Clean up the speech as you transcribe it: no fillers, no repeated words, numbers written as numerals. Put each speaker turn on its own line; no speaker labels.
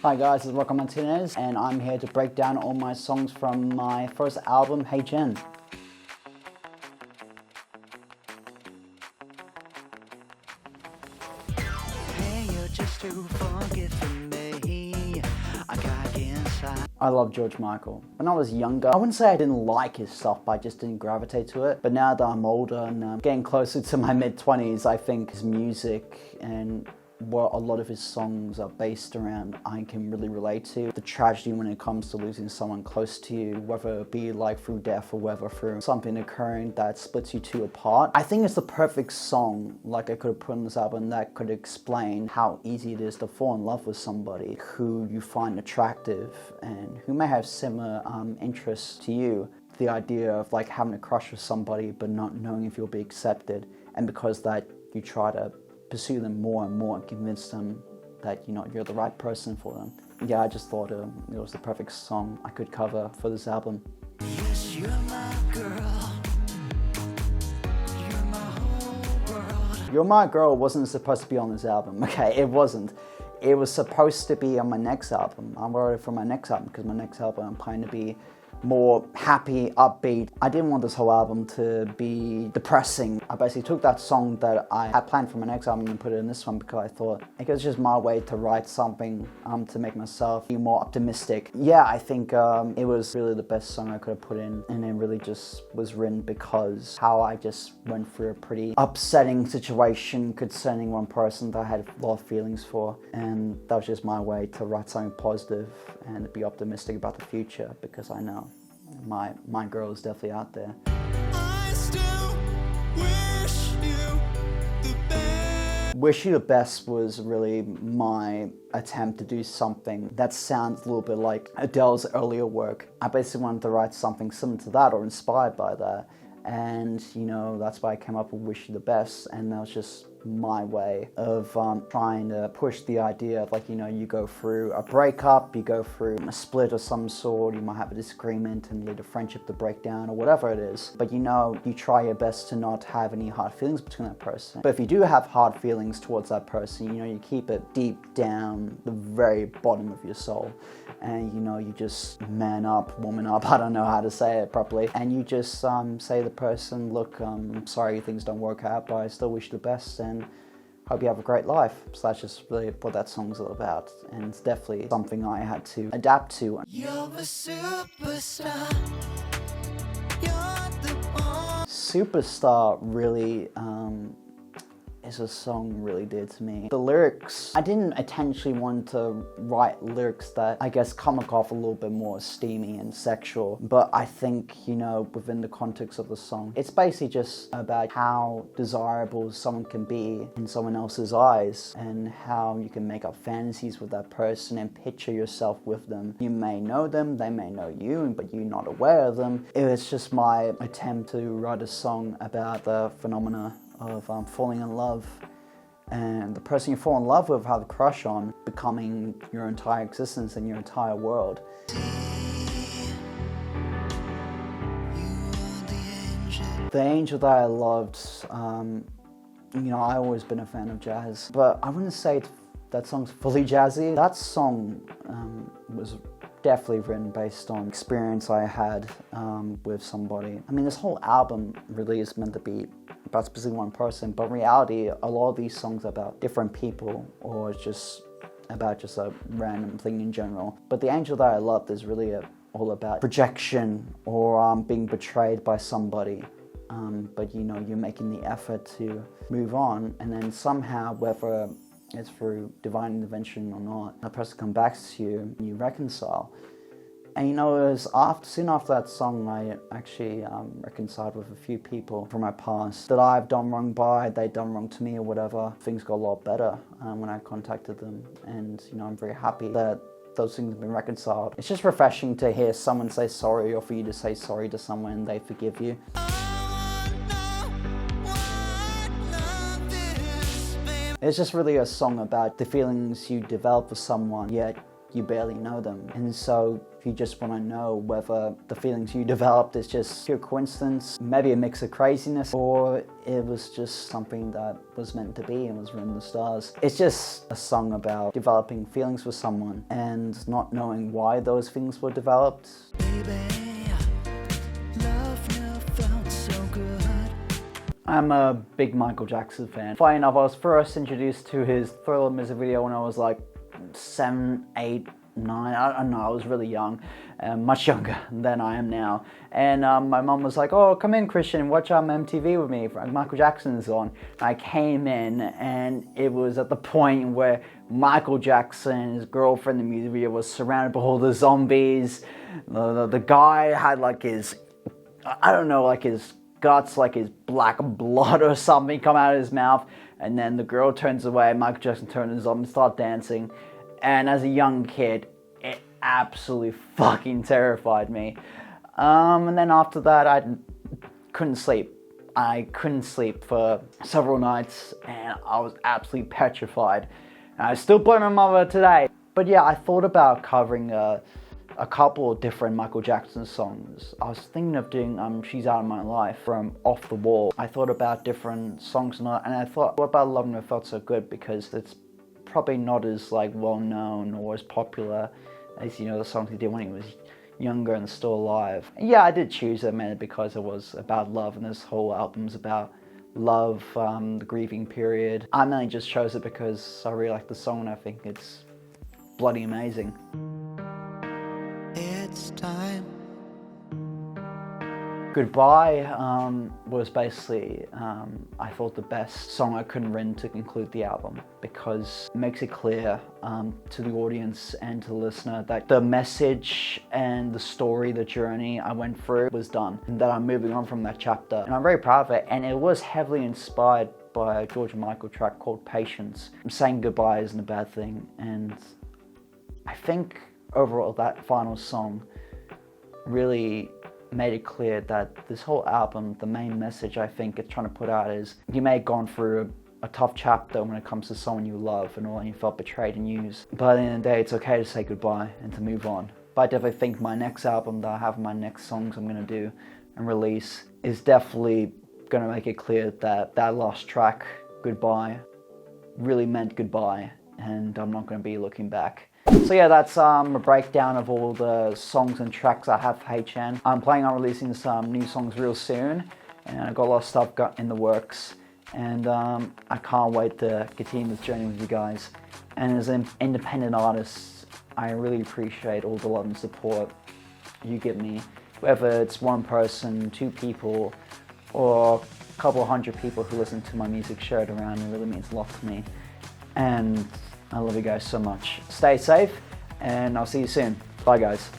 Hi guys, this is Rocco Martinez and I'm here to break down all my songs from my first album, Hey Jen.
Hey, you're just too forgiving me. I got you inside.
I love George Michael. When I was younger, I wouldn't say I didn't like his stuff, but I just didn't gravitate to it. But now that I'm older and getting closer to my mid-20s, I think his music and what a lot of his songs are based around, I can really relate to. The tragedy when it comes to losing someone close to you, whether it be like through death or whether through something occurring that splits you two apart. I think it's the perfect song, like I could have put on this album, that could explain how easy it is to fall in love with somebody who you find attractive and who may have similar interests to you. The idea of like having a crush with somebody but not knowing if you'll be accepted, and because that you try to pursue them more and more and convince them that you're the right person for them. Yeah, I just thought it was the perfect song I could cover for this album.
Yes, you're my girl. You're my whole world.
You're My Girl wasn't supposed to be on this album, okay? It wasn't. It was supposed to be on my next album. I wrote it for my next album because my next album I'm planning to be more happy, upbeat. I didn't want this whole album to be depressing. I basically took that song that I had planned for my next album and put it in this one because I thought it was just my way to write something to make myself be more optimistic. Yeah, I think it was really the best song I could have put in, and it really just was written because how I just went through a pretty upsetting situation concerning one person that I had a lot of feelings for, and that was just my way to write something positive and be optimistic about the future because I know my girl is definitely out there.
I still wish you the best.
Wish You the Best was really my attempt to do something that sounds a little bit like Adele's earlier work. I basically wanted to write something similar to that or inspired by that. And that's why I came up with Wish You the Best, and that was just my way of trying to push the idea of you go through a breakup, you go through a split of some sort, you might have a disagreement and lead a friendship to break down or whatever it is, but you try your best to not have any hard feelings between that person. But if you do have hard feelings towards that person, you keep it deep down the very bottom of your soul, and you just man up, woman up, I don't know how to say it properly, and you just say to the person, look, I'm sorry things don't work out, but I still wish you the best and hope you have a great life. So that's just really what that song's all about, and it's definitely something I had to adapt to.
You're a superstar. You're the one.
Superstar really is a song really did to me. The lyrics, I didn't intentionally want to write lyrics that I guess come off a little bit more steamy and sexual, but I think within the context of the song, it's basically just about how desirable someone can be in someone else's eyes and how you can make up fantasies with that person and picture yourself with them. You may know them, they may know you, but you're not aware of them. It was just my attempt to write a song about the phenomena of falling in love, and the person you fall in love with, have a crush on, becoming your entire existence and your entire world. The angel that I loved, I've always been a fan of jazz, but I wouldn't say that song's fully jazzy. That song was definitely written based on experience I had with somebody. I mean, this whole album really is meant to be about specifically one person, but in reality, a lot of these songs are about different people, or it's just about just a random thing in general. But The Angel That I Loved is really all about projection or being betrayed by somebody. But you're making the effort to move on, and then somehow, whether it's through divine intervention or not, that person comes back to you and you reconcile. And it was soon after that song, I actually reconciled with a few people from my past that I've done wrong by, they've done wrong to me or whatever. Things got a lot better when I contacted them, and I'm very happy that those things have been reconciled. It's just refreshing to hear someone say sorry, or for you to say sorry to someone and they forgive you. It's just really a song about the feelings you develop for someone, yet you barely know them. And so you just want to know whether the feelings you developed is just pure coincidence, maybe a mix of craziness, or it was just something that was meant to be and was written in the stars. It's just a song about developing feelings for someone and not knowing why those feelings were developed. I'm a big Michael Jackson fan. Funny enough, I was first introduced to his Thriller music video when I was like 7, 8, 9, I don't know, I was really young, much younger than I am now. And my mom was like, oh, come in Christian, watch MTV with me, Michael Jackson's on. I came in and it was at the point where Michael Jackson, his girlfriend in the music video, was surrounded by all the zombies. The guy had like his, I don't know, like his guts, like his black blood or something come out of his mouth, and then the girl turns away, Michael Jackson turns on and start dancing. And as a young kid, it absolutely fucking terrified me. And then after that, I couldn't sleep. I couldn't sleep for several nights, and I was absolutely petrified. And I still blame my mother today. But yeah, I thought about covering a couple of different Michael Jackson songs. I was thinking of doing She's Out of My Life from Off the Wall. I thought about different songs and I thought, what about Love Never Felt So Good, because it's probably not as like well known or as popular as, you know, the songs he did when he was younger and still alive. And yeah, I did choose it mainly because it was about love, and this whole album's about love, the grieving period. I mainly just chose it because I really like the song and I think it's bloody amazing.
It's time.
Goodbye was basically, I thought, the best song I could have written to conclude the album, because it makes it clear to the audience and to the listener that the message and the story, the journey I went through was done, and that I'm moving on from that chapter. And I'm very proud of it, and it was heavily inspired by a George Michael track called Patience. Saying goodbye isn't a bad thing, and I think overall that final song really made it clear that this whole album, the main message I think it's trying to put out is, you may have gone through a tough chapter when it comes to someone you love and all, and you felt betrayed and used, but at the end of the day, it's okay to say goodbye and to move on. But I definitely think my next album that I have, my next songs I'm going to do and release, is definitely going to make it clear that that last track, Goodbye, really meant goodbye, and I'm not going to be looking back. So yeah, that's a breakdown of all the songs and tracks I have for HN. I'm planning on releasing some new songs real soon, and I've got a lot of stuff in the works, and I can't wait to continue this journey with you guys. And as an independent artist, I really appreciate all the love and support you give me, whether it's one person, 2 people, or a couple hundred people who listen to my music, share it around. It really means a lot to me, and I love you guys so much. Stay safe, and I'll see you soon. Bye, guys.